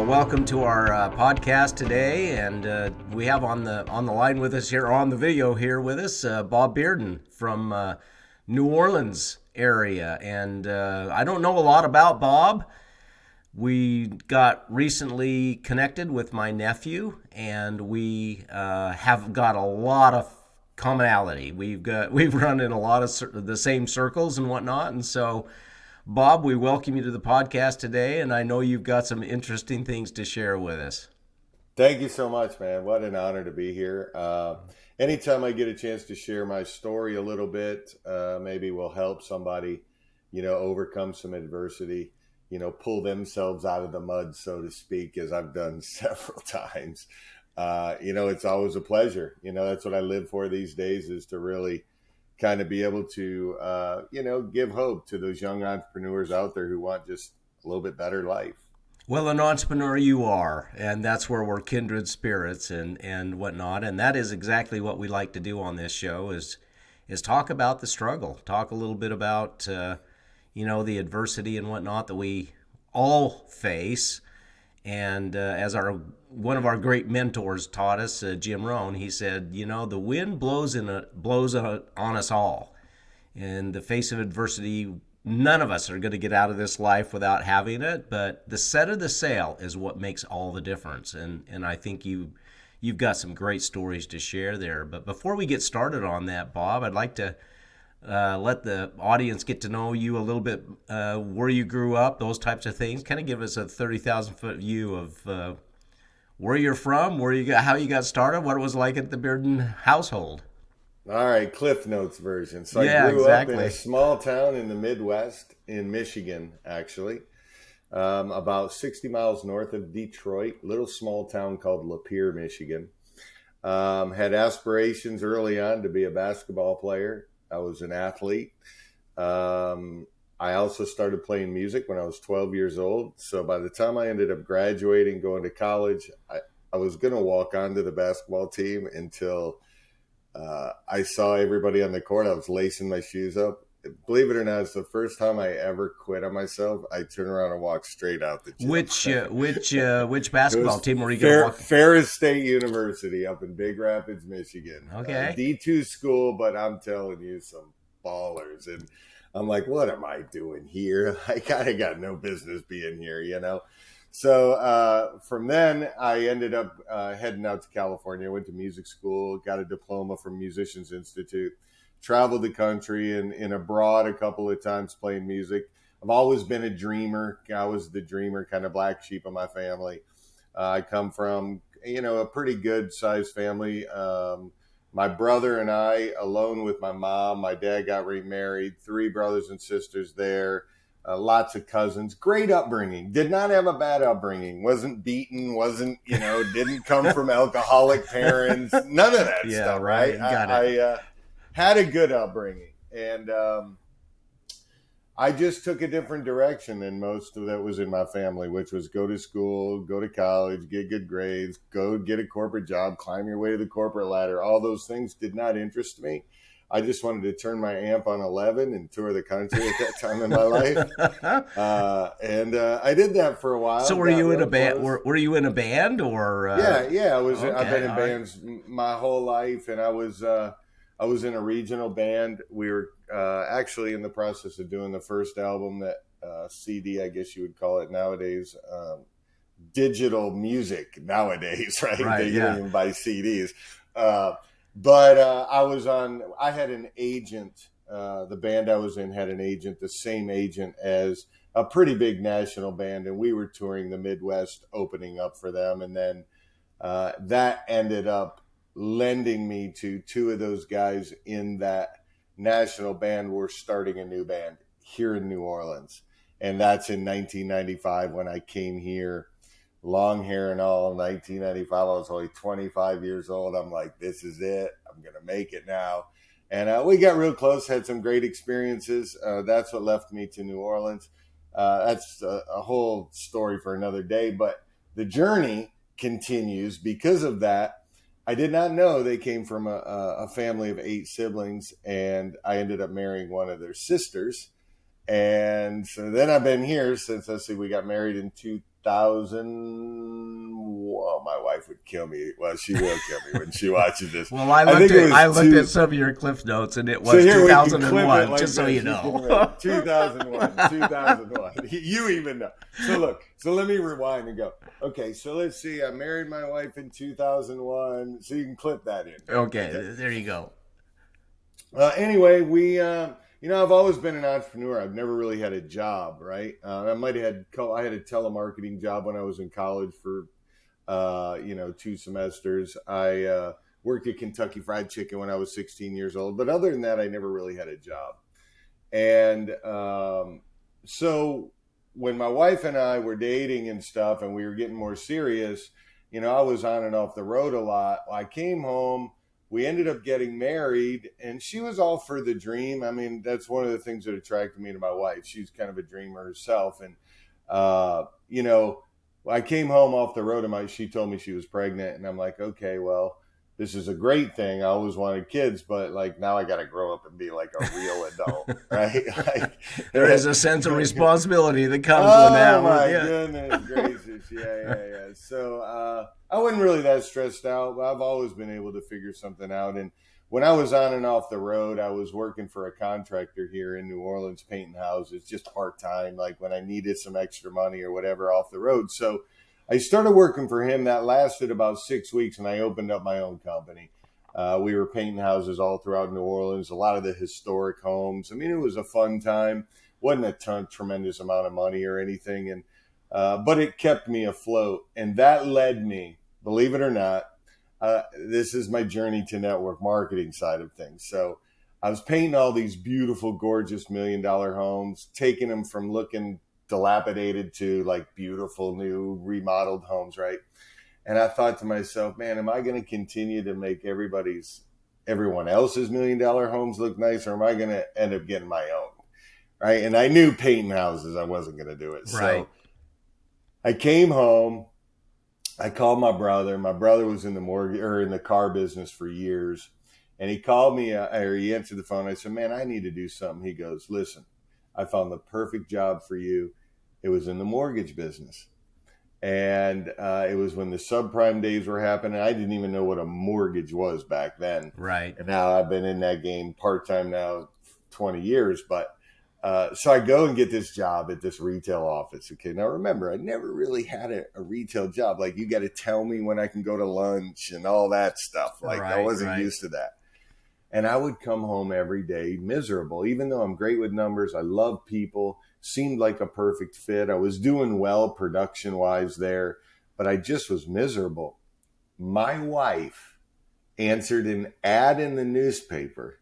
Well, welcome to our podcast today, and we have on the line with us here, or on the video here with us, Bob Bearden from New Orleans area. And I don't know a lot about Bob. We got recently connected with my nephew, and we have got a lot of commonality. We've run in a lot of the same circles and whatnot, and so. Bob, we welcome you to the podcast today, and I know you've got some interesting things to share with us. Thank you so much, man. What an honor to be here. Anytime I get a chance to share my story a little bit, maybe will help somebody, overcome some adversity, pull themselves out of the mud, so to speak, as I've done several times. It's always a pleasure. That's what I live for these days, is to really kind of be able to, give hope to those young entrepreneurs out there who want just a little bit better life. Well, an entrepreneur you are, and that's where we're kindred spirits and whatnot. And that is exactly what we like to do on this show is talk about the struggle, talk a little bit about, the adversity and whatnot that we all face. And as one of our great mentors taught us, Jim Rohn, he said, the wind blows on us all. In the face of adversity, none of us are going to get out of this life without having it. But the set of the sail is what makes all the difference. And I think you've got some great stories to share there. But before we get started on that, Bob, I'd like to let the audience get to know you a little bit, where you grew up, those types of things. Kind of give us a 30,000-foot view of where you're from, how you got started, what it was like at the Bearden household. All right, Cliff Notes version. So I grew up in a small town in the Midwest in Michigan, actually, about 60 miles north of Detroit, little small town called Lapeer, Michigan. Had aspirations early on to be a basketball player. I was an athlete. I also started playing music when I was 12 years old. So by the time I ended up graduating, going to college, I was going to walk onto the basketball team until I saw everybody on the court. I was lacing my shoes up. Believe it or not, it's the first time I ever quit on myself. I turned around and walked straight out the gym. Which basketball team were you going to walk? Ferris State University up in Big Rapids, Michigan. Okay. D2 school, but I'm telling you, some ballers. And I'm like, what am I doing here? I kind of got no business being here, So from then, I ended up heading out to California. I went to music school, got a diploma from Musicians Institute. Traveled the country and abroad a couple of times playing music. I've always been a dreamer. I was the dreamer, kind of black sheep of my family. I come from, a pretty good sized family. My brother and I, alone with my mom, my dad got remarried, 3 brothers and sisters there, lots of cousins, great upbringing. Did not have a bad upbringing. Wasn't beaten, didn't come from alcoholic parents, none of that stuff, right? Got it. I had a good upbringing, and I just took a different direction than most of that was in my family, which was go to school, go to college, get good grades, go get a corporate job, climb your way to the corporate ladder. All those things did not interest me. I just wanted to turn my amp on 11 and tour the country at that time in my life. And I did that for a while. So were you in a band? Were you in a band or? Yeah. I've been in bands my whole life, and I was in a regional band. We were actually in the process of doing the first album, that CD, I guess you would call it nowadays, digital music nowadays, right? They don't even buy CDs. But I had an agent. The band I was in had an agent, the same agent as a pretty big national band, and we were touring the Midwest, opening up for them. And then that ended up lending me to 2 of those guys in that national band were starting a new band here in New Orleans. And that's in 1995 when I came here, long hair and all. 1995, I was only 25 years old. I'm like, this is it. I'm going to make it now. And we got real close, had some great experiences. That's what left me to New Orleans. That's a whole story for another day. But the journey continues because of that. I did not know they came from a family of 8 siblings, and I ended up marrying one of their sisters. And so then I've been here since, we got married in Well, my wife would kill me. Well, she will kill me when she watches this. Well, I looked at some of your Cliff Notes, and it was so here 2001, like just so you know. 2001. You even know. So look, let me rewind and go. Okay, so let's see. I married my wife in 2001, so you can clip that in. Okay. There you go. Anyway, we, I've always been an entrepreneur. I've never really had a job, right? I had a telemarketing job when I was in college for, 2 semesters. I worked at Kentucky Fried Chicken when I was 16 years old. But other than that, I never really had a job. And so when my wife and I were dating and stuff and we were getting more serious, I was on and off the road a lot. I came home. We ended up getting married, and she was all for the dream. I mean, that's one of the things that attracted me to my wife. She's kind of a dreamer herself. And, I came home off the road, and she told me she was pregnant. And I'm like, okay, well, this is a great thing. I always wanted kids, but like now I got to grow up and be like a real adult, right? There is a sense of responsibility that comes with that. Oh my goodness gracious. Yeah. So I wasn't really that stressed out, but I've always been able to figure something out. And when I was on and off the road, I was working for a contractor here in New Orleans, painting houses, just part-time, like when I needed some extra money or whatever off the road. So I started working for him. That lasted about 6 weeks, and I opened up my own company. We were painting houses all throughout New Orleans, a lot of the historic homes. I mean, it was a fun time. Wasn't a tremendous amount of money or anything, and but it kept me afloat. And that led me, believe it or not, this is my journey to network marketing side of things. So I was painting all these beautiful, gorgeous $1 million homes, taking them from looking dilapidated to like beautiful new remodeled homes, right? And I thought to myself, man, am I going to continue to make everyone else's $1 million homes look nice, or am I going to end up getting my own, right? And I knew painting houses, I wasn't going to do it. Right. So I came home, I called my brother. My brother was in the car business for years, and he called me, or he answered the phone. I said, man, I need to do something. He goes, listen, I found the perfect job for you. It was in the mortgage business. And it was when the subprime days were happening. I didn't even know what a mortgage was back then. Right. And now I've been in that game part-time now 20 years. But so I go and get this job at this retail office. Okay. Now remember, I never really had a retail job. Like you got to tell me when I can go to lunch and all that stuff. Like I wasn't used to that. And I would come home every day miserable, even though I'm great with numbers. I love people, seemed like a perfect fit. I was doing well production-wise there, but I just was miserable. My wife answered an ad in the newspaper.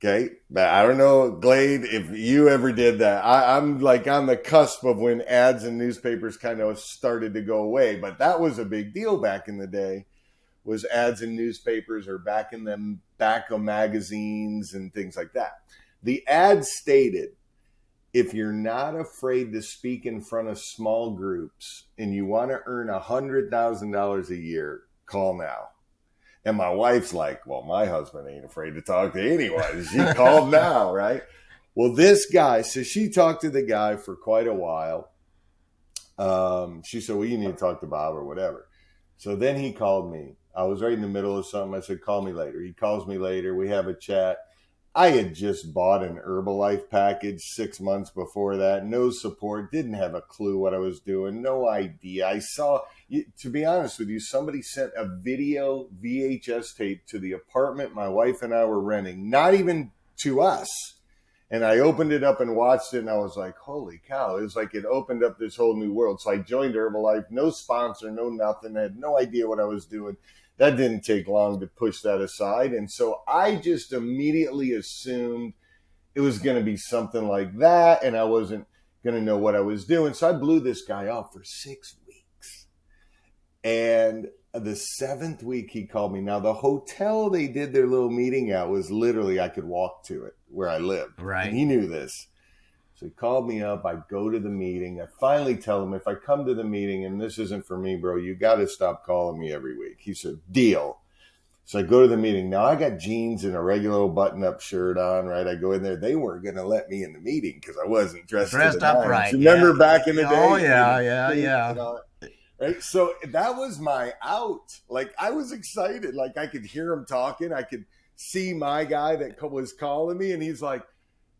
Okay. I don't know, Glade, if you ever did that. I'm like on the cusp of when ads in newspapers kind of started to go away, but that was a big deal back in the day. Was ads in newspapers or back in them tobacco magazines and things like that. The ad stated, if you're not afraid to speak in front of small groups and you want to earn $100,000 a year, call now. And my wife's like, well, my husband ain't afraid to talk to anyone. She called now, right? Well, this guy, so she talked to the guy for quite a while. She said, well, you need to talk to Bob or whatever. So then he called me. I was right in the middle of something. I said, call me later. He calls me later. We have a chat. I had just bought an Herbalife package 6 months before that. No support. Didn't have a clue what I was doing. No idea. I saw, to be honest with you, somebody sent a video VHS tape to the apartment my wife and I were renting. Not even to us. And I opened it up and watched it, and I was like, holy cow. It was like it opened up this whole new world. So I joined Herbalife. No sponsor, no nothing. I had no idea what I was doing. That didn't take long to push that aside. And so I just immediately assumed it was going to be something like that, and I wasn't going to know what I was doing. So I blew this guy off for 6 weeks. And the 7th week, he called me. Now, the hotel they did their little meeting at was literally, I could walk to it where I lived. Right. And he knew this. So he called me up. I go to the meeting. I finally tell him, if I come to the meeting and this isn't for me, bro, you got to stop calling me every week. He said, deal. So I go to the meeting. Now I got jeans and a regular old button-up shirt on, right? I go in there. They weren't going to let me in the meeting because I wasn't dressed to the Dressed up nines. right. Yeah. Remember back in the Oh, day? yeah, yeah, Suits yeah. and all that, right? So that was my out. Like, I was excited. Like, I could hear him talking. I could see my guy that was calling me, and he's like,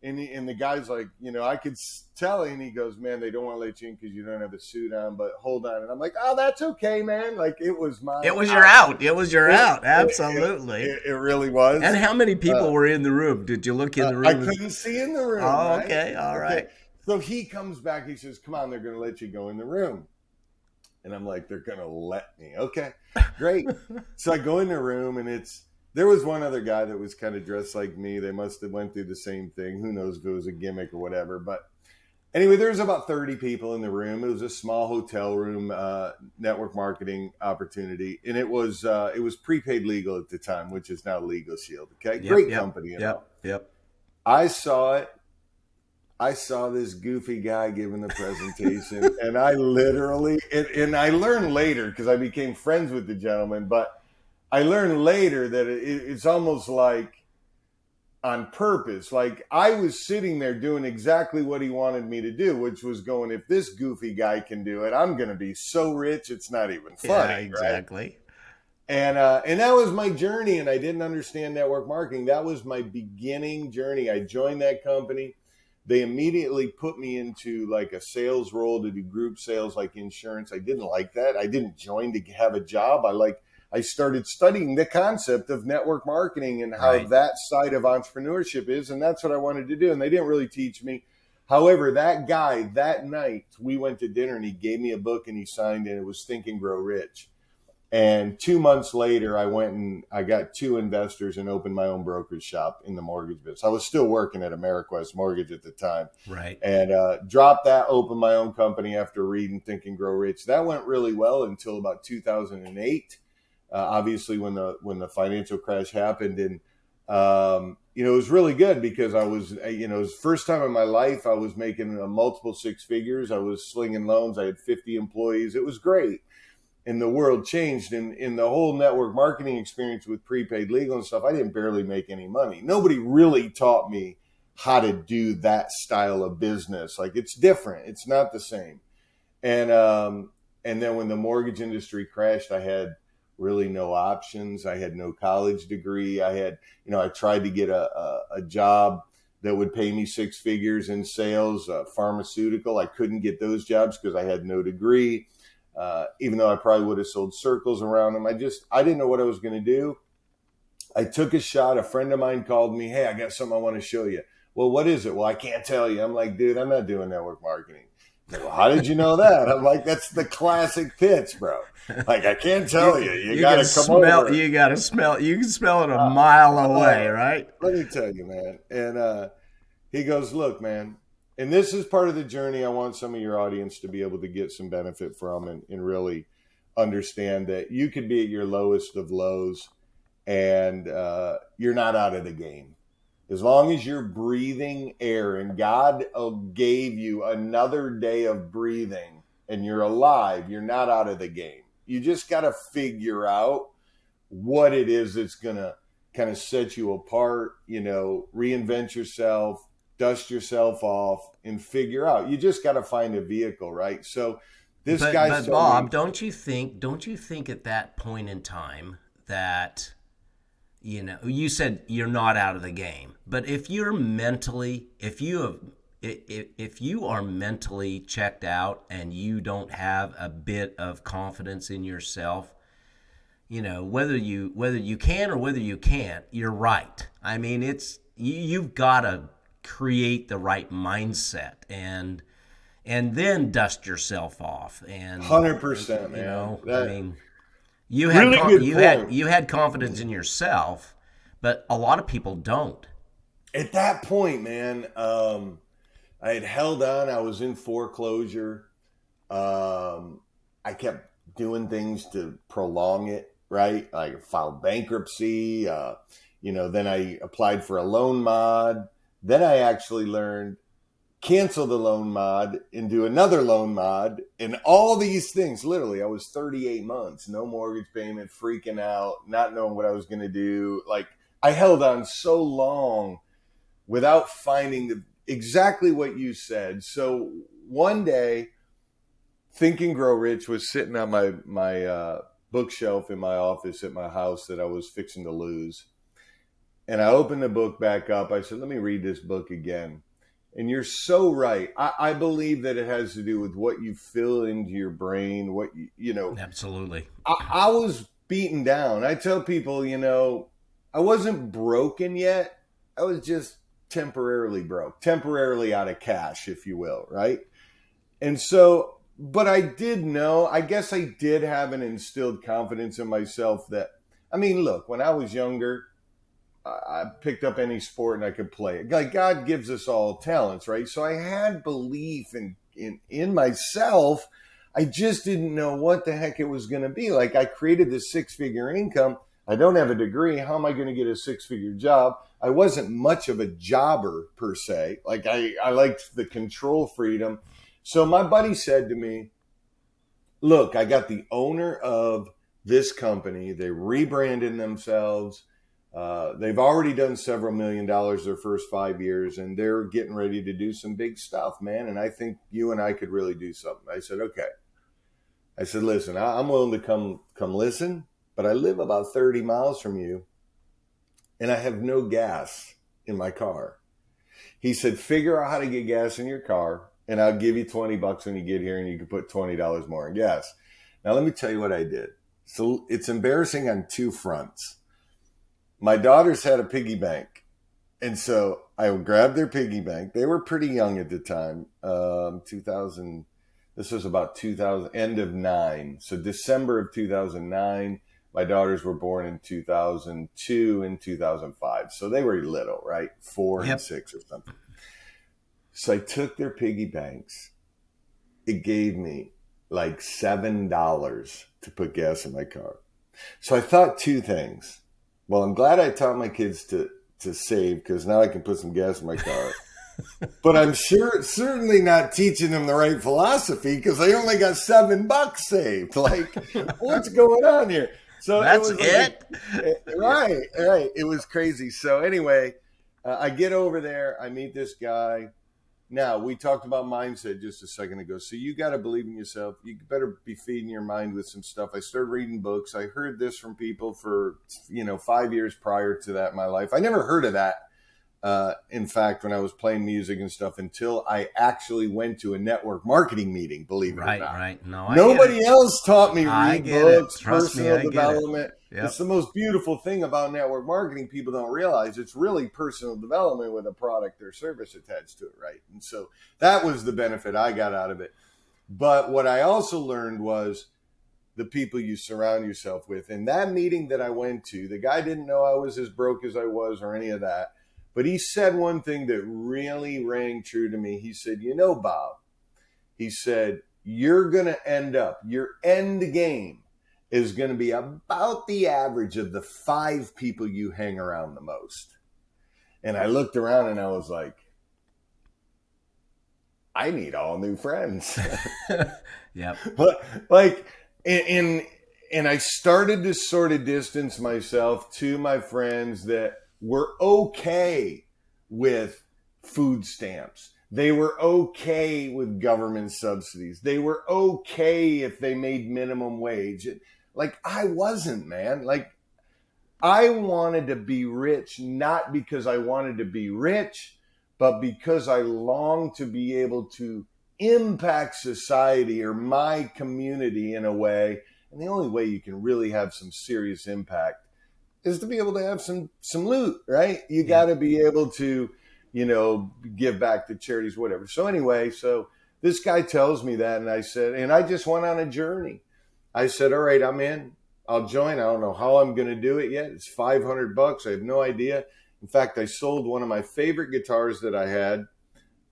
and the guy's like, I could tell, and he goes, man, they don't want to let you in because you don't have a suit on, but hold on. And I'm like, oh, that's okay, man. Like, it was your out. It was your out. It, Absolutely. it really was. And how many people were in the room? Did you look in the I room? couldn't see in the room. Oh, right? okay. All right. Okay. So he comes back. He says, come on, they're going to let you go in the room. And I'm like, they're going to let me. Okay, great. So I go in the room, and there was one other guy that was kind of dressed like me. They must have went through the same thing. Who knows if it was a gimmick or whatever. But anyway, there was about 30 people in the room. It was a small hotel room, network marketing opportunity. And it was prepaid legal at the time, which is now Legal Shield. Okay, great company. Yep. I saw it. I saw this goofy guy giving the presentation, and I literally, and I learned later because I became friends with the gentleman, but I learned later that it's almost like on purpose. Like, I was sitting there doing exactly what he wanted me to do, which was going, if this goofy guy can do it, I'm going to be so rich, it's not even funny. Yeah, exactly. Right? And that was my journey, and I didn't understand network marketing. That was my beginning journey. I joined that company. They immediately put me into like a sales role to do group sales, like insurance. I didn't like that. I didn't join to have a job. I started studying the concept of network marketing and how that side of entrepreneurship is. And that's what I wanted to do. And they didn't really teach me. However, that guy, that night, we went to dinner, and he gave me a book, and he signed it. It was Think and Grow Rich. And 2 months later, I went and I got 2 investors and opened my own brokerage shop in the mortgage business. I was still working at Ameriquest Mortgage at the time. Right. And dropped that, opened my own company after reading Think and Grow Rich. That went really well until about 2008. Obviously, when the financial crash happened. And, it was really good because I was, it was the first time in my life I was making multiple 6 figures. I was slinging loans. I had 50 employees. It was great. And the world changed. And in the whole network marketing experience with prepaid legal and stuff, I didn't barely make any money. Nobody really taught me how to do that style of business. Like, it's different. It's not the same. And then when the mortgage industry crashed, I had really no options. I had no college degree. I tried to get a job that would pay me 6 figures in sales, pharmaceutical. I couldn't get those jobs because I had no degree. Even though I probably would have sold circles around them. I didn't know what I was going to do. I took a shot. A friend of mine called me. Hey, I got something I want to show you. Well, what is it? Well, I can't tell you. I'm like, dude, I'm not doing network marketing. Like, well, how did you know that? I'm like, that's the classic pitch, bro. Like, I can't tell you. You got to come over. You got to smell. You can smell it a mile away, right? Let me tell you, man. And he goes, look, man. And this is part of the journey I want some of your audience to be able to get some benefit from and really understand that you could be at your lowest of lows and you're not out of the game. As long as you're breathing air and God gave you another day of breathing and you're alive, you're not out of the game. You just got to figure out what it is that's going to kind of set you apart, reinvent yourself, dust yourself off, and figure out. You just got to find a vehicle, right? So But Bob, don't you think at that point in time that, you said you're not out of the game, but if you are mentally checked out and you don't have a bit of confidence in yourself, whether you can or whether you can't, you're right. I mean, you've got to create the right mindset and then dust yourself off. And 100%, man. You had confidence in yourself, but a lot of people don't. At that point, man, I had held on. I was in foreclosure. I kept doing things to prolong it, right? I filed bankruptcy. Then I applied for a loan mod. Then I actually learned cancel the loan mod and do another loan mod and all these things. Literally, I was 38 months, no mortgage payment, freaking out, not knowing what I was going to do. Like, I held on so long without finding exactly what you said. So one day, Think and Grow Rich was sitting on my bookshelf in my office at my house that I was fixing to lose. And I opened the book back up. I said, let me read this book again. And you're so right. I believe that it has to do with what you fill into your brain, what you know. Absolutely. I was beaten down. I tell people, I wasn't broken yet. I was just temporarily broke, temporarily out of cash, if you will, right? And so, but I did know, I guess I did have an instilled confidence in myself that, I mean, look, when I was younger, I picked up any sport and I could play it. Like, God gives us all talents, right? So I had belief in myself. I just didn't know what the heck it was going to be. Like, I created this 6-figure income. I don't have a degree. How am I going to get a 6-figure job? I wasn't much of a jobber per se. Like, I liked the control freedom. So my buddy said to me, look, I got the owner of this company. They rebranded themselves. They've already done several $1 million their first 5 years, and they're getting ready to do some big stuff, man. And I think you and I could really do something. I said, okay. I said, listen, I'm willing to come listen, but I live about 30 miles from you, and I have no gas in my car. He said, figure out how to get gas in your car, and I'll give you $20 when you get here, and you can put $20 more in gas. Now, let me tell you what I did. So it's embarrassing on two fronts. My daughters had a piggy bank, and so I grabbed their piggy bank. They were pretty young at the time, 2000. This was about 2000, end of 9. So December of 2009. My daughters were born in 2002 and 2005. So they were little, right? 4 and 6 or something. So I took their piggy banks. It gave me like $7 to put gas in my car. So I thought two things. Well, I'm glad I taught my kids to save, because now I can put some gas in my car. But I'm certainly not teaching them the right philosophy, because I only got $7 saved. Like, what's going on here? So that's it. Right. It was crazy. So anyway, I get over there. I meet this guy. Now, we talked about mindset just a second ago. So you got to believe in yourself. You better be feeding your mind with some stuff. I started reading books. I heard this from people for, 5 years prior to that in my life. I never heard of that. In fact, when I was playing music and stuff, until I actually went to a network marketing meeting, believe it or not. Right. No, nobody else taught me read books, personal me, development. Yep. It's the most beautiful thing about network marketing. People don't realize it's really personal development with a product or service attached to it, right? And so that was the benefit I got out of it. But what I also learned was the people you surround yourself with. In that meeting that I went to, the guy didn't know I was as broke as I was or any of that. But he said one thing that really rang true to me. He said, Bob, he said, you're going to end up, your end game is going to be about the average of the 5 people you hang around the most. And I looked around and I was like, I need all new friends. Yep. But and I started to sort of distance myself to my friends that were okay with food stamps. They were okay with government subsidies. They were okay if they made minimum wage. Like, I wasn't, man. Like, I wanted to be rich, not because I wanted to be rich, but because I longed to be able to impact society or my community in a way. And the only way you can really have some serious impact is to be able to have some loot, right? You got to be able to, give back to charities, whatever. So anyway, so this guy tells me that, and I said, and I just went on a journey. I said, all right, I'm in. I'll join. I don't know how I'm going to do it yet. It's $500. I have no idea. In fact, I sold one of my favorite guitars that I had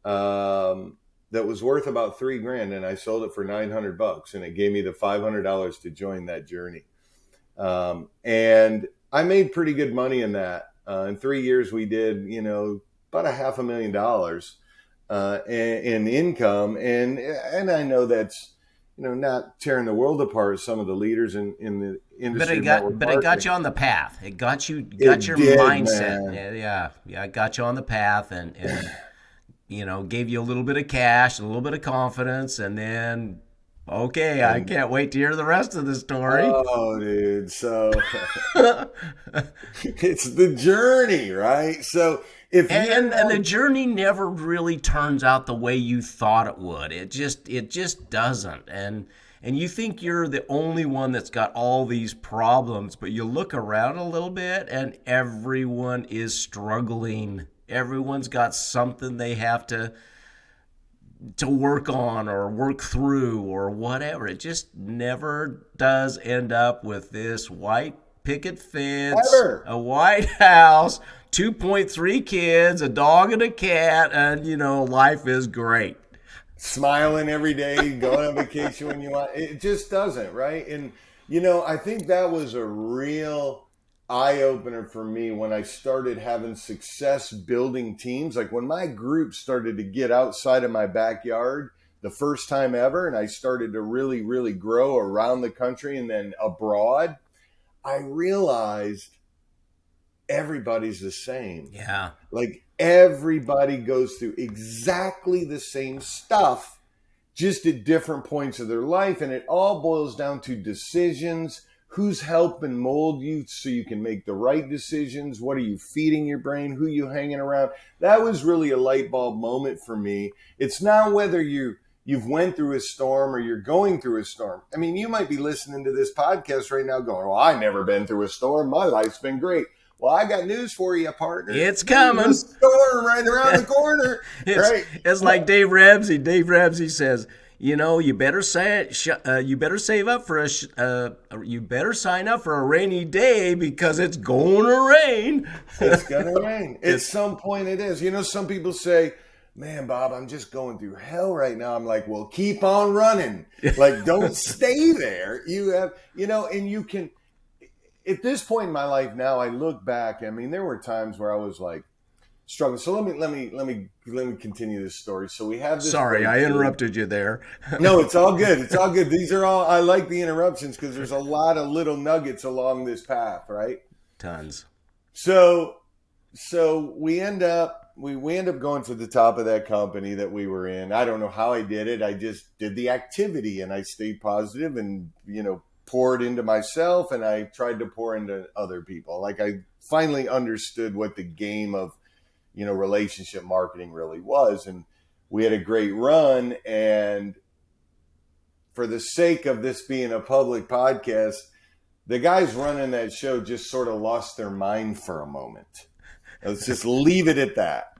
that was worth about $3,000, and I sold it for $900, and it gave me the $500 to join that journey. And I made pretty good money in that. In 3 years, we did, about $500,000. and income. And I know that's, not tearing the world apart, some of the leaders in the But industry of network it got marketing. you on the path. It got It your did, mindset. man. Yeah, it got you on the path, and gave you a little bit of cash, a little bit of confidence, and then okay, I And can't wait to hear the rest of the story. oh, dude, so it's the journey, right? So if you're And the not, journey never really turns out the way you thought it would. It just doesn't. And you think you're the only one that's got all these problems, but you look around a little bit and everyone is struggling. Everyone's got something they have to work on or work through or whatever. It just never does end up with this white picket fence, ever. a White House, 2.3 kids, a dog and a cat, and life is great. Smiling every day, going on vacation when you want. It just doesn't, right? And I think that was a real eye opener for me when I started having success building teams. Like when my group started to get outside of my backyard the first time ever, and I started to really, really grow around the country and then abroad, I realized everybody's the same. Yeah. Like everybody goes through exactly the same stuff, just at different points of their life. And it all boils down to decisions. Who's helping mold you so you can make the right decisions? What are you feeding your brain? Who you hanging around? That was really a light bulb moment for me. It's not whether you've went through a storm or you're going through a storm. I mean, you might be listening to this podcast right now going, well, I've never been through a storm. My life's been great. Well, I got news for you, partner. It's coming. There's a storm right around the corner. Right? It's like Dave Ramsey. Dave Ramsey says, you better you better save up for you better sign up for a rainy day because it's going to rain. It's going to rain. At some point it is. Some people say, man, Bob, I'm just going through hell right now. I'm like, well, keep on running. Like, don't stay there. You have, and you can, at this point in my life now, I look back. I mean, there were times where I was like struggling. So let me continue this story. So we have this. Sorry, I interrupted you there. No, it's all good. It's all good. These are all. I like the interruptions because there's a lot of little nuggets along this path, right? Tons. So we end up going to the top of that company that we were in. I don't know how I did it. I just did the activity and I stayed positive and poured into myself, and I tried to pour into other people. Like I finally understood what the game of, relationship marketing really was. And we had a great run. And for the sake of this being a public podcast, the guys running that show just sort of lost their mind for a moment. Let's just leave it at that.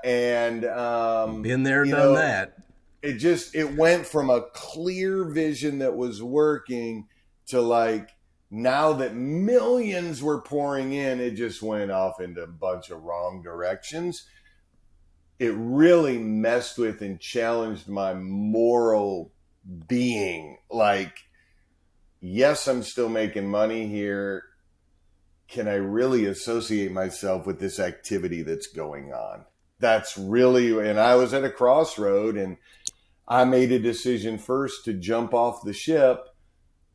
Been there, done that. It went from a clear vision that was working to like, now that millions were pouring in, it just went off into a bunch of wrong directions. It really messed with and challenged my moral being. Like, yes, I'm still making money here. Can I really associate myself with this activity that's going on? That's really, and I was at a crossroad, and I made a decision first to jump off the ship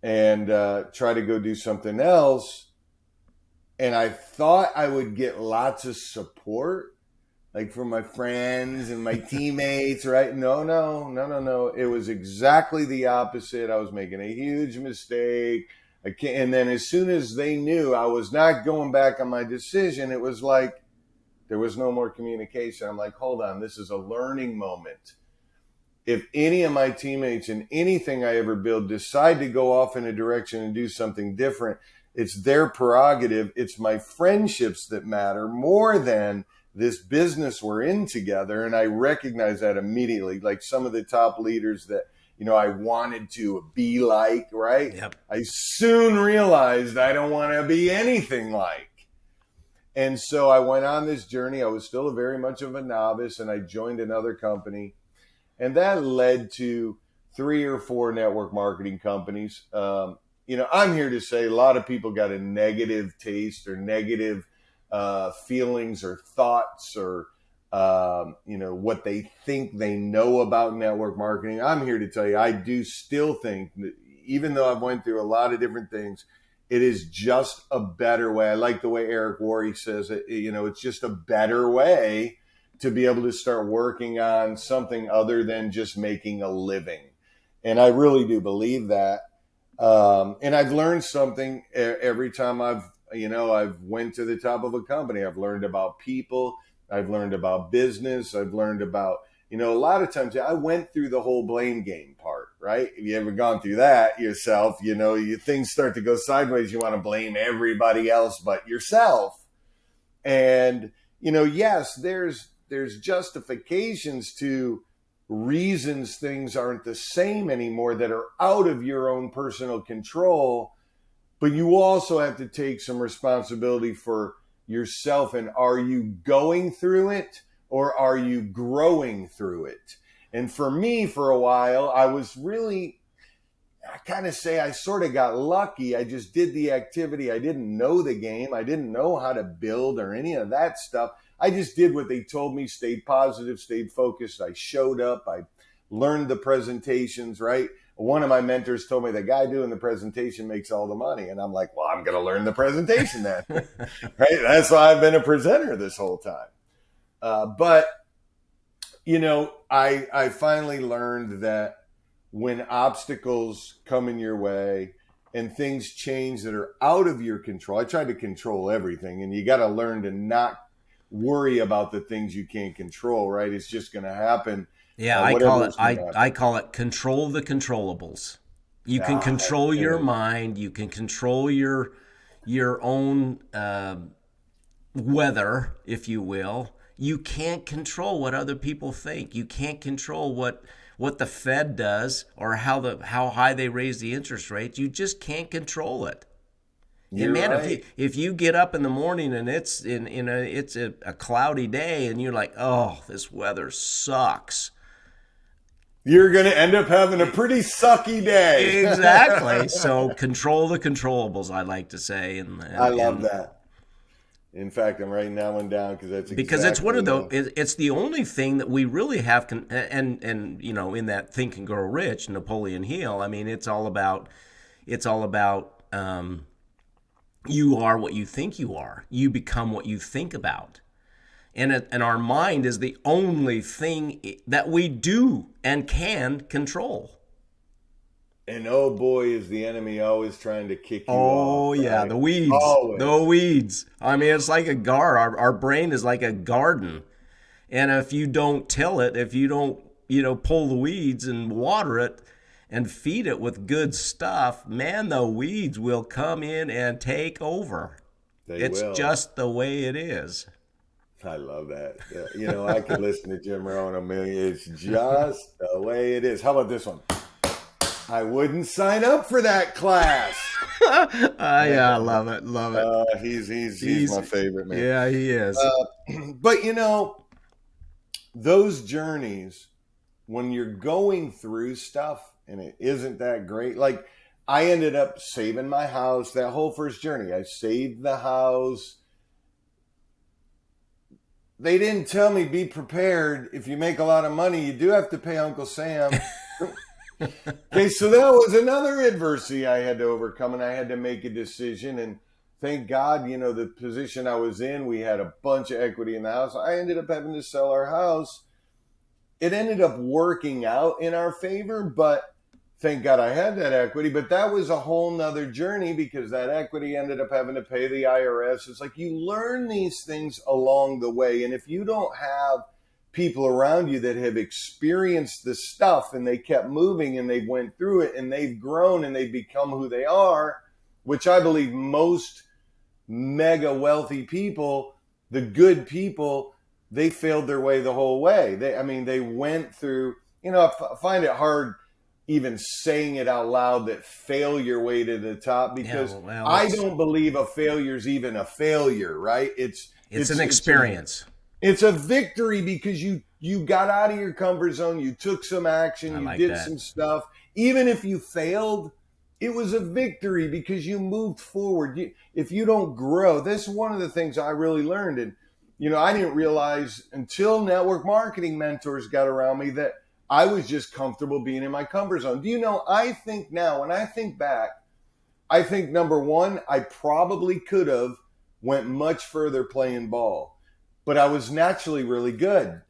and try to go do something else. And I thought I would get lots of support, like from my friends and my teammates, right? No. It was exactly the opposite. I was making a huge mistake. And then as soon as they knew I was not going back on my decision, it was like there was no more communication. I'm like, hold on, this is a learning moment. If any of my teammates and anything I ever build decide to go off in a direction and do something different, it's their prerogative. It's my friendships that matter more than this business we're in together. And I recognize that immediately. Like some of the top leaders that, I wanted to be like, right? Yep. I soon realized I don't want to be anything like. And so I went on this journey. I was still very much of a novice, and I joined another company. And that led to 3 or 4 network marketing companies. I'm here to say a lot of people got a negative taste or negative feelings or thoughts or what they think they know about network marketing. I'm here to tell you, I do still think that even though I've went through a lot of different things, it is just a better way. I like the way Eric Worre says it. It's just a better way to be able to start working on something other than just making a living. And I really do believe that. And I've learned something every time I've went to the top of a company. I've learned about people. I've learned about business. I've learned about, a lot of times I went through the whole blame game part, right? Have you ever gone through that yourself? Things start to go sideways. You want to blame everybody else but yourself. And, yes, there's justifications to reasons things aren't the same anymore that are out of your own personal control. But you also have to take some responsibility for yourself. And are you going through it or are you growing through it? And for me, for a while, I sort of got lucky. I just did the activity. I didn't know the game. I didn't know how to build or any of that stuff. I just did what they told me, stayed positive, stayed focused. I showed up. I learned the presentations, right? One of my mentors told me the guy doing the presentation makes all the money. And I'm like, well, I'm going to learn the presentation then. Right? That's why I've been a presenter this whole time. But I finally learned that when obstacles come in your way and things change that are out of your control, I tried to control everything. And you got to learn to not worry about the things you can't control, right? It's just going to happen. Yeah, I call it control the controllables. You can control your mind. You can control your own weather, if you will. You can't control what other people think. You can't control what the Fed does or how high they raise the interest rates. You just can't control it. You're and man, right. if you get up in the morning and it's a cloudy day and you're like, oh, this weather sucks, you're going to end up having a pretty sucky day. Exactly. So control the controllables, I like to say, and I love that. In fact, I'm writing that one down because it's one of those. It's the only thing that we really have. And in that Think and Grow Rich, Napoleon Hill. I mean, it's all about. You are what you think you are. You become what you think about. And our mind is the only thing that we do and can control. And oh boy, is the enemy always trying to kick you off. Oh yeah, right? The weeds. Always. The weeds. I mean, it's like a garden. Our brain is like a garden. And if you don't till it, if you don't, pull the weeds and water it and feed it with good stuff, man, the weeds will come in and take over. It's just the way it is. I love that. I could listen to Jim Rohn a million. It's just the way it is. How about this one? I wouldn't sign up for that class. Yeah, I love it. Love it. He's my favorite, man. Yeah, he is. But those journeys, when you're going through stuff and it isn't that great, like I ended up saving my house. That whole first journey, I saved the house. They didn't tell me be prepared. If you make a lot of money, you do have to pay Uncle Sam. Okay, so that was another adversity I had to overcome, and I had to make a decision. And thank God, the position I was in, we had a bunch of equity in the house. I ended up having to sell our house. It ended up working out in our favor, but thank God I had that equity. But that was a whole nother journey because that equity ended up having to pay the IRS. It's like you learn these things along the way. And if you don't have people around you that have experienced the stuff and they kept moving and they went through it and they've grown and they've become who they are, which I believe most mega wealthy people, the good people, they failed their way the whole way. They went through, I find it hard even saying it out loud that fail your way to the top because I don't believe a failure is even a failure, right? It's an experience. It's a victory because you got out of your comfort zone. You took some action. You did some stuff. Even if you failed, it was a victory because you moved forward. If you don't grow, that's one of the things I really learned. And, I didn't realize until network marketing mentors got around me that I was just comfortable being in my comfort zone. Do you know, I think now, when I think back, I think number one, I probably could have went much further playing ball, but I was naturally really good,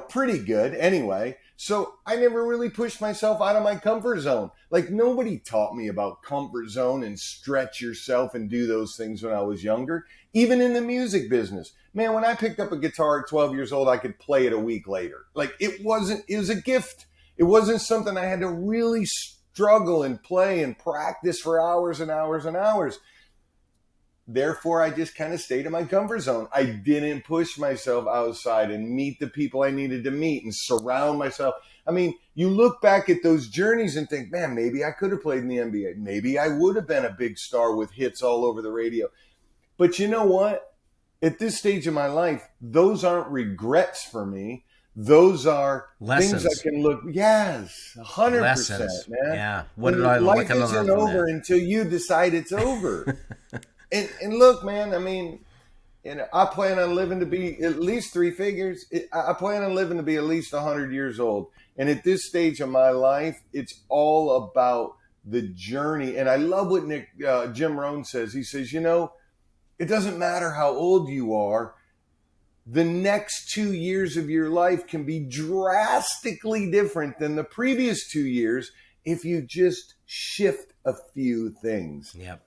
pretty good anyway. So I never really pushed myself out of my comfort zone. Like, nobody taught me about comfort zone and stretch yourself and do those things when I was younger. Even in the music business, man, when I picked up a guitar at 12 years old, I could play it a week later. Like, it was a gift. It wasn't something I had to really struggle and play and practice for hours and hours and hours. Therefore, I just kind of stayed in my comfort zone. I didn't push myself outside and meet the people I needed to meet and surround myself. I mean, you look back at those journeys and think, man, maybe I could have played in the NBA. Maybe I would have been a big star with hits all over the radio. But you know what? At this stage of my life, those aren't regrets for me. Those are lessons. Things I can look. Yes, 100%, man. Yeah. What did I learn? Life isn't over until you decide it's over. And look, man, I mean, I plan on living to be at least three figures. I plan on living to be at least 100 years old. And at this stage of my life, it's all about the journey. And I love what Jim Rohn says. He says, it doesn't matter how old you are. The next 2 years of your life can be drastically different than the previous 2 years if you just shift a few things. Yep.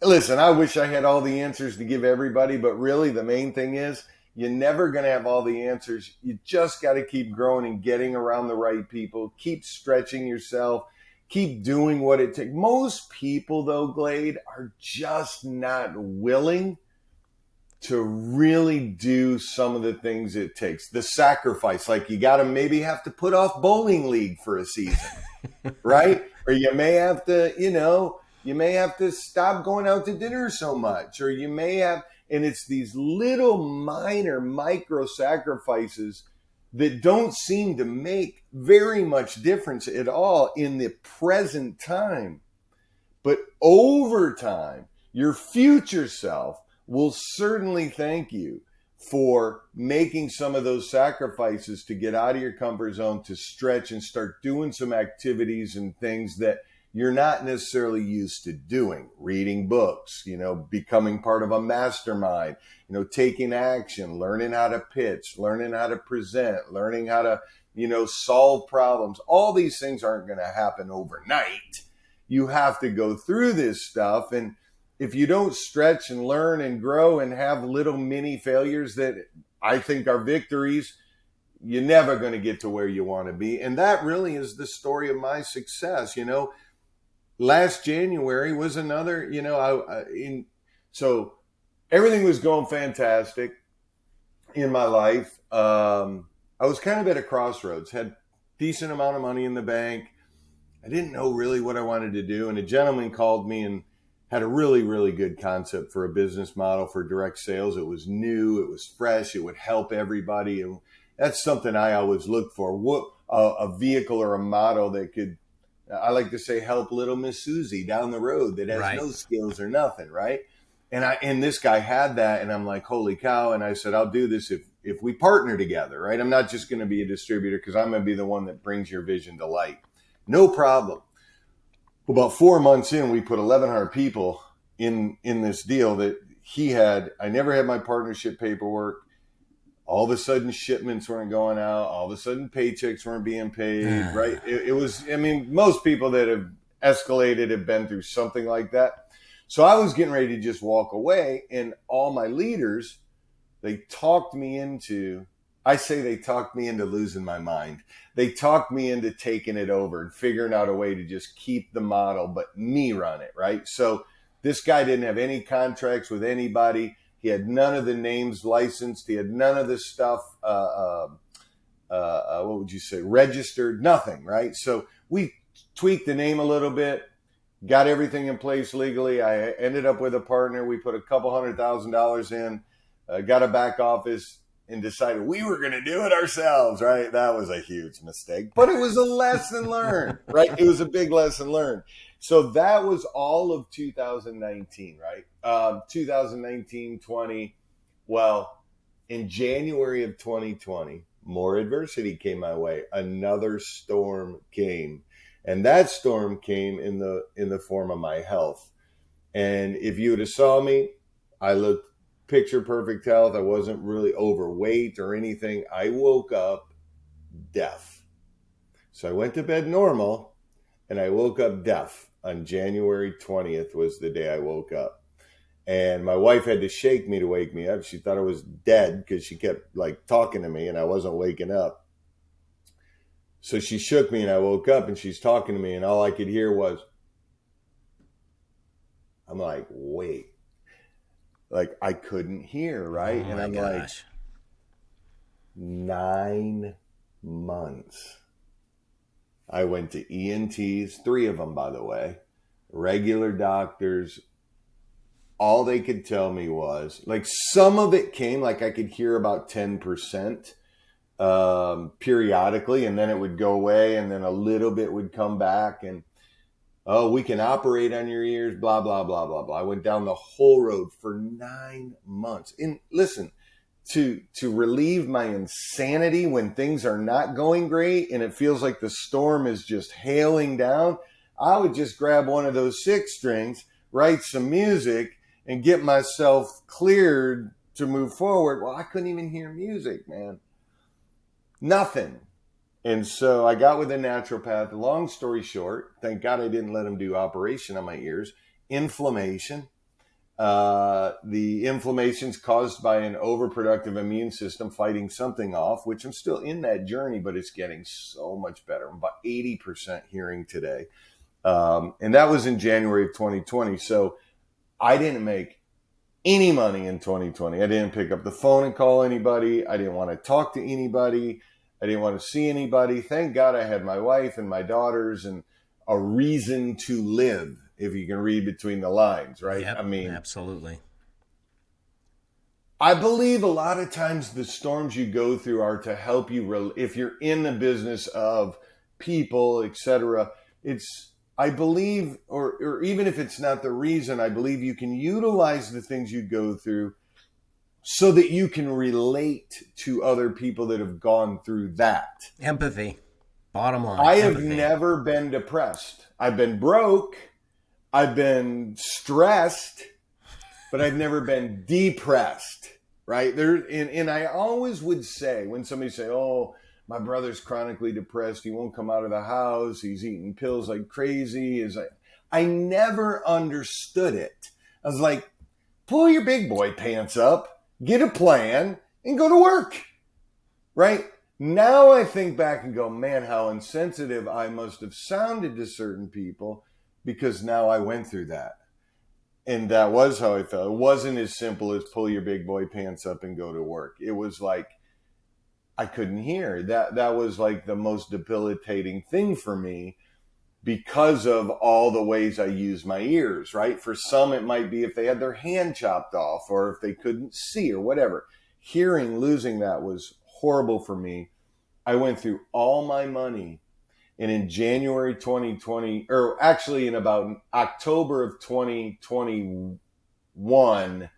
Listen, I wish I had all the answers to give everybody, but really the main thing is you're never going to have all the answers. You just got to keep growing and getting around the right people. Keep stretching yourself. Keep doing what it takes. Most people, though, Glade, are just not willing to really do some of the things it takes. The sacrifice, like you got to maybe have to put off bowling league for a season, right? Or you may have to, you may have to stop going out to dinner so much, or you may have, and it's these little minor micro sacrifices that don't seem to make very much difference at all in the present time. But over time, your future self will certainly thank you for making some of those sacrifices to get out of your comfort zone, to stretch and start doing some activities and things that you're not necessarily used to doing. Reading books, becoming part of a mastermind, taking action, learning how to pitch, learning how to present, learning how to, solve problems. All these things aren't going to happen overnight. You have to go through this stuff. And if you don't stretch and learn and grow and have little mini failures that I think are victories, you're never going to get to where you want to be. And that really is the story of my success. Last January was another, so everything was going fantastic in my life. I was kind of at a crossroads, had decent amount of money in the bank. I didn't know really what I wanted to do. And a gentleman called me and had a really, really good concept for a business model for direct sales. It was new. It was fresh. It would help everybody. And that's something I always look for. A vehicle or a model that could, I like to say, help little Miss Susie down the road that has no skills or nothing, right? And this guy had that, and I'm like, holy cow. And I said, I'll do this if we partner together, right? I'm not just going to be a distributor because I'm going to be the one that brings your vision to light. No problem. About 4 months in, we put 1,100 people in this deal that he had. I never had my partnership paperwork. All of a sudden, shipments weren't going out. All of a sudden, paychecks weren't being paid, right? It was, most people that have escalated have been through something like that. So I was getting ready to just walk away, and all my leaders, they talked me into losing my mind. They talked me into taking it over and figuring out a way to just keep the model, but me run it, right? So this guy didn't have any contracts with anybody. He had none of the names licensed. He had none of the stuff, registered, nothing, right? So we tweaked the name a little bit, got everything in place legally. I ended up with a partner. We put a couple $100,000 in, got a back office, and decided we were going to do it ourselves, right? That was a huge mistake, but it was a lesson learned, right? It was a big lesson learned. So that was all of 2019, right? 2019, 20. Well, In January of 2020, more adversity came my way. Another storm came. And that storm came in the form of my health. And if you would have saw me, I looked picture perfect health. I wasn't really overweight or anything. I woke up deaf. So I went to bed normal and I woke up deaf. On January 20th was the day I woke up. And my wife had to shake me to wake me up. She thought I was dead because she kept like talking to me and I wasn't waking up. So she shook me and I woke up and she's talking to me and all I could hear was, I'm like, wait, like I couldn't hear, right? Oh and I'm gosh. like, 9 months. I went to ENTs, 3 of them, by the way, regular doctors. All they could tell me was, like, some of it came, like I could hear about 10% periodically, and then it would go away, and then a little bit would come back, and oh, we can operate on your ears, blah, blah, blah, blah, blah. I went down the whole road for 9 months. And listen, to relieve my insanity when things are not going great and it feels like the storm is just hailing down, I would just grab one of those 6 strings, write some music, and get myself cleared to move forward. Well, I couldn't even hear music, man. Nothing. And so I got with a naturopath. Long story short, thank God I didn't let him do operation on my ears. Inflammation. The inflammation's caused by an overproductive immune system fighting something off, which I'm still in that journey, but it's getting so much better. I'm about 80% hearing today. And that was in January of 2020. So I didn't make any money in 2020. I didn't pick up the phone and call anybody. I didn't want to talk to anybody. I didn't want to see anybody. Thank God I had my wife and my daughters and a reason to live, if you can read between the lines, right? Yep, I mean, absolutely. I believe a lot of times the storms you go through are to help you, if you're in the business of people, etc. I believe, or even if it's not the reason, I believe you can utilize the things you go through so that you can relate to other people that have gone through that. Empathy. Bottom line. I have empathy. never been depressed. I've been broke. I've been stressed, but I've never been depressed, right? And I always would say, when somebody say, oh, my brother's chronically depressed, he won't come out of the house, he's eating pills like crazy. I never understood it. I was like, pull your big boy pants up, get a plan, and go to work, right? Now I think back and go, man, how insensitive I must have sounded to certain people because now I went through that. And that was how I felt. It wasn't as simple as pull your big boy pants up and go to work. It was like, I couldn't hear. That was like the most debilitating thing for me because of all the ways I use my ears, right? For some, it might be if they had their hand chopped off or if they couldn't see or whatever. Hearing, losing that was horrible for me. I went through all my money. And in January 2020, or actually in about October of 2021,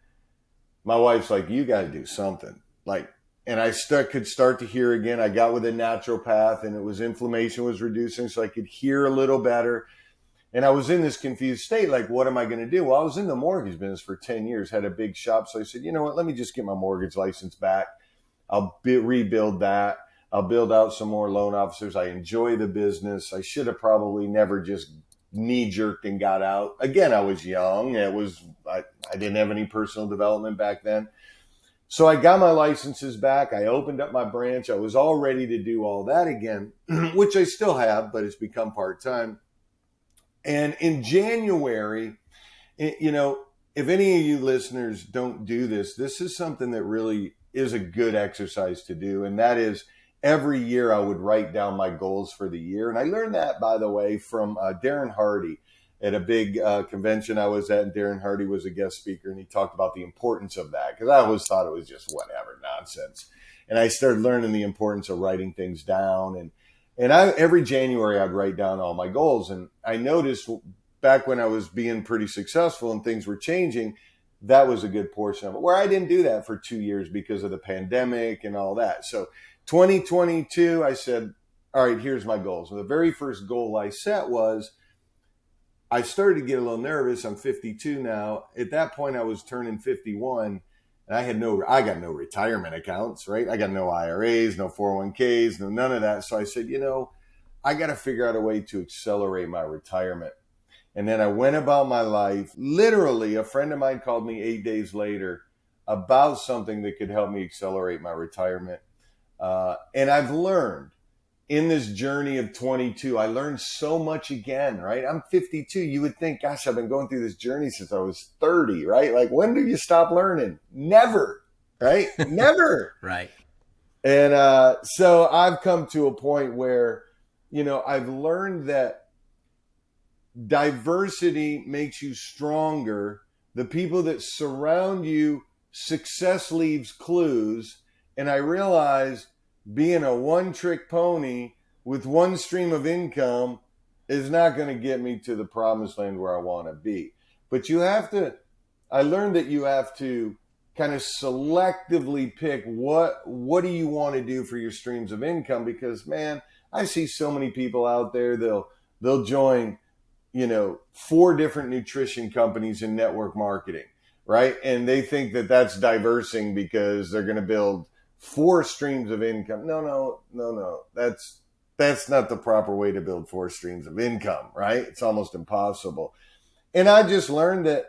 my wife's like, you got to do something. Like, and I could start to hear again. I got with a naturopath and inflammation was reducing so I could hear a little better. And I was in this confused state. Like, what am I going to do? Well, I was in the mortgage business for 10 years, had a big shop. So I said, you know what, let me just get my mortgage license back. I'll rebuild that. I'll build out some more loan officers. I enjoy the business. I should have probably never just knee-jerked and got out. Again, I was young. I didn't have any personal development back then. So I got my licenses back. I opened up my branch. I was all ready to do all that again, which I still have, but it's become part-time. And in January, you know, if any of you listeners don't do this, this is something that really is a good exercise to do. And that is, every year I would write down my goals for the year. And I learned that, by the way, from Darren Hardy at a big convention I was at. And Darren Hardy was a guest speaker, and he talked about the importance of that because I always thought it was just whatever nonsense. And I started learning the importance of writing things down. And every January I'd write down all my goals. And I noticed back when I was being pretty successful and things were changing, that was a good portion of it, where I didn't do that for 2 years because of the pandemic and all that. So 2022, I said, all right, here's my goals. And the very first goal I set was, I started to get a little nervous. I'm 52 now. At that point, I was turning 51, and I got no retirement accounts, right? I got no IRAs, no 401ks, no none of that. So I said, I got to figure out a way to accelerate my retirement. And then I went about my life. Literally, a friend of mine called me 8 days later about something that could help me accelerate my retirement. And I've learned in this journey of 22, I learned so much again, right? I'm 52. You would think, gosh, I've been going through this journey since I was 30, right? Like, when do you stop learning? Never, right? Never. Right. And so I've come to a point where, I've learned that diversity makes you stronger. The people that surround you, success leaves clues. And I realized being a one-trick pony with one stream of income is not going to get me to the promised land where I want to be. But I learned that you have to kind of selectively pick what do you want to do for your streams of income, because, man, I see so many people out there, they'll join, 4 different nutrition companies in network marketing, right? And they think that that's diversing because they're going to build 4 streams of income. No. That's not the proper way to build 4 streams of income, right? It's almost impossible. And I just learned that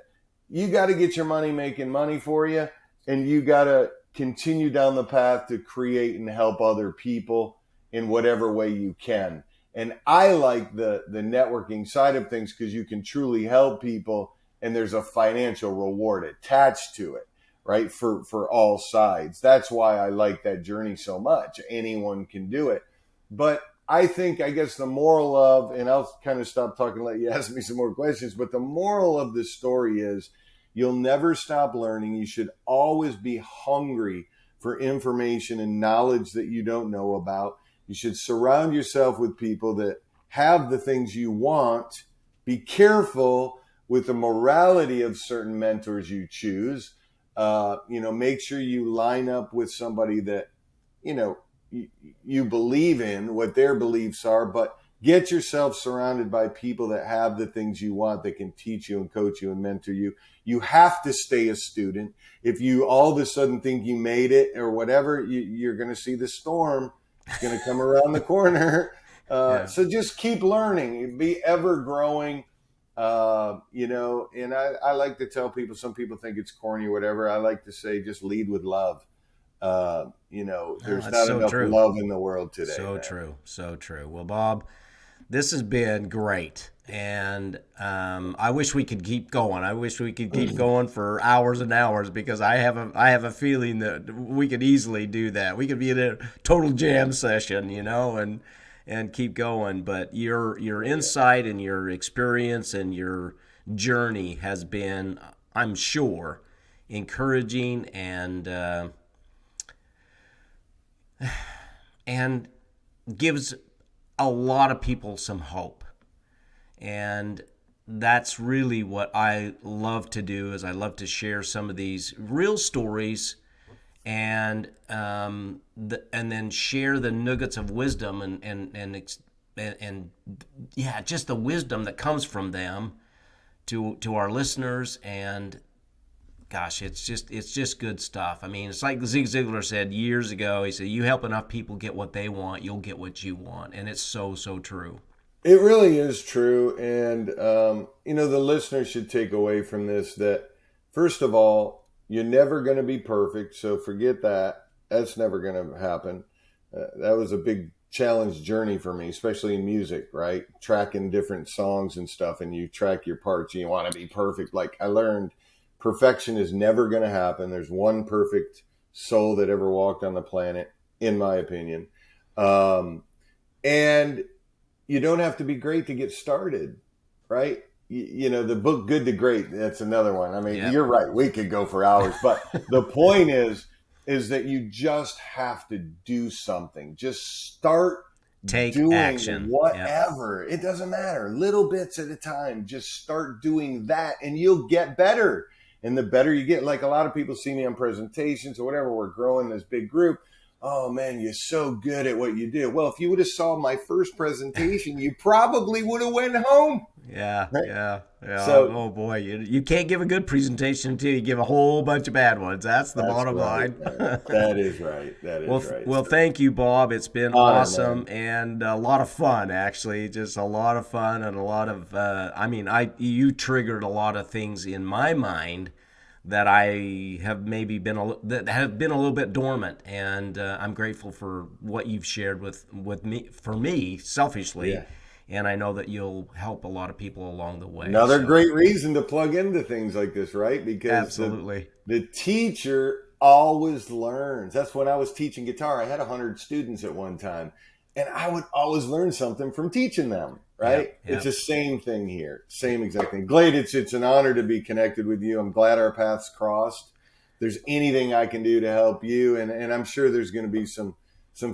you got to get your money making money for you, and you got to continue down the path to create and help other people in whatever way you can. And I like the networking side of things because you can truly help people, and there's a financial reward attached to it, right? For all sides. That's why I like that journey so much. Anyone can do it. But I guess the moral of, and I'll kind of stop talking and let you ask me some more questions, but the moral of this story is, you'll never stop learning. You should always be hungry for information and knowledge that you don't know about. You should surround yourself with people that have the things you want. Be careful with the morality of certain mentors you choose. Make sure you line up with somebody that, you believe in, what their beliefs are, but get yourself surrounded by people that have the things you want, that can teach you and coach you and mentor you. You have to stay a student. If you all of a sudden think you made it or whatever, you're going to see the storm. It's going to come around the corner. So just keep learning, be ever growing. And I like to tell people, some people think it's corny or whatever. I like to say, just lead with love. There's not enough love in the world today. So true. Well, Bob, this has been great. And I wish we could keep going. I wish we could keep going for hours and hours, because I have a feeling that we could easily do that. We could be in a total jam session, and keep going. But your insight and your experience and your journey has been, I'm sure, encouraging and gives a lot of people some hope. And that's really what I love to do, is I love to share some of these real stories and then share the nuggets of wisdom and just the wisdom that comes from them to our listeners. And gosh, it's just good stuff. I mean, it's like Zig Ziglar said years ago. He said, "You help enough people get what they want, you'll get what you want," and it's so true. It really is true. And, the listener should take away from this that, first of all, you're never going to be perfect. So forget that. That's never going to happen. That was a big challenge journey for me, especially in music, right? Tracking different songs and stuff, and you track your parts and you want to be perfect. Like, I learned perfection is never going to happen. There's one perfect soul that ever walked on the planet, in my opinion. And you don't have to be great to get started, right? The book Good to Great, that's another one. I mean, You're right. We could go for hours. But the point is that you just have to do something. Just start doing action. Whatever. It doesn't matter. Little bits at a time. Just start doing that, and you'll get better. And the better you get, like a lot of people see me on presentations or whatever, we're growing this big group. Oh man, you're so good at what you do. Well, if you would have saw my first presentation, you probably would have went home. Yeah, right? yeah. So, oh boy, you can't give a good presentation until you give a whole bunch of bad ones. That's the bottom line. That is right. That is right. Well, thank you, Bob. It's been awesome and a lot of fun, actually. Just a lot of fun and a lot of. You triggered a lot of things in my mind that I have maybe that have been a little bit dormant, and I'm grateful for what you've shared with me, for me, selfishly. Yeah. And I know that you'll help a lot of people along the way. Another great reason to plug into things like this, right? Because absolutely, the teacher always learns. That's when I was teaching guitar. I had 100 students at one time, and I would always learn something from teaching them, right? Yep. It's the same thing here. Same exact thing. Glade, it's an honor to be connected with you. I'm glad our paths crossed. If there's anything I can do to help you, and I'm sure there's going to be some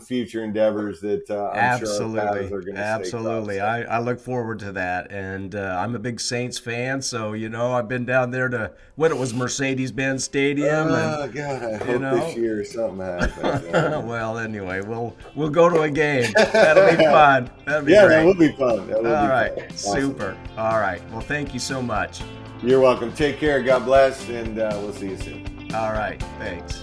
future endeavors that I'm sure our paths are going to absolutely. I look forward to that, and I'm a big Saints fan, so I've been down there to when it was Mercedes-Benz Stadium. Oh God, I hope this year something happens. Well, anyway, we'll go to a game. That'll be fun. That'll be great. That will be fun. All right, awesome. Super. All right, well, thank you so much. You're welcome. Take care. God bless, and we'll see you soon. All right, thanks.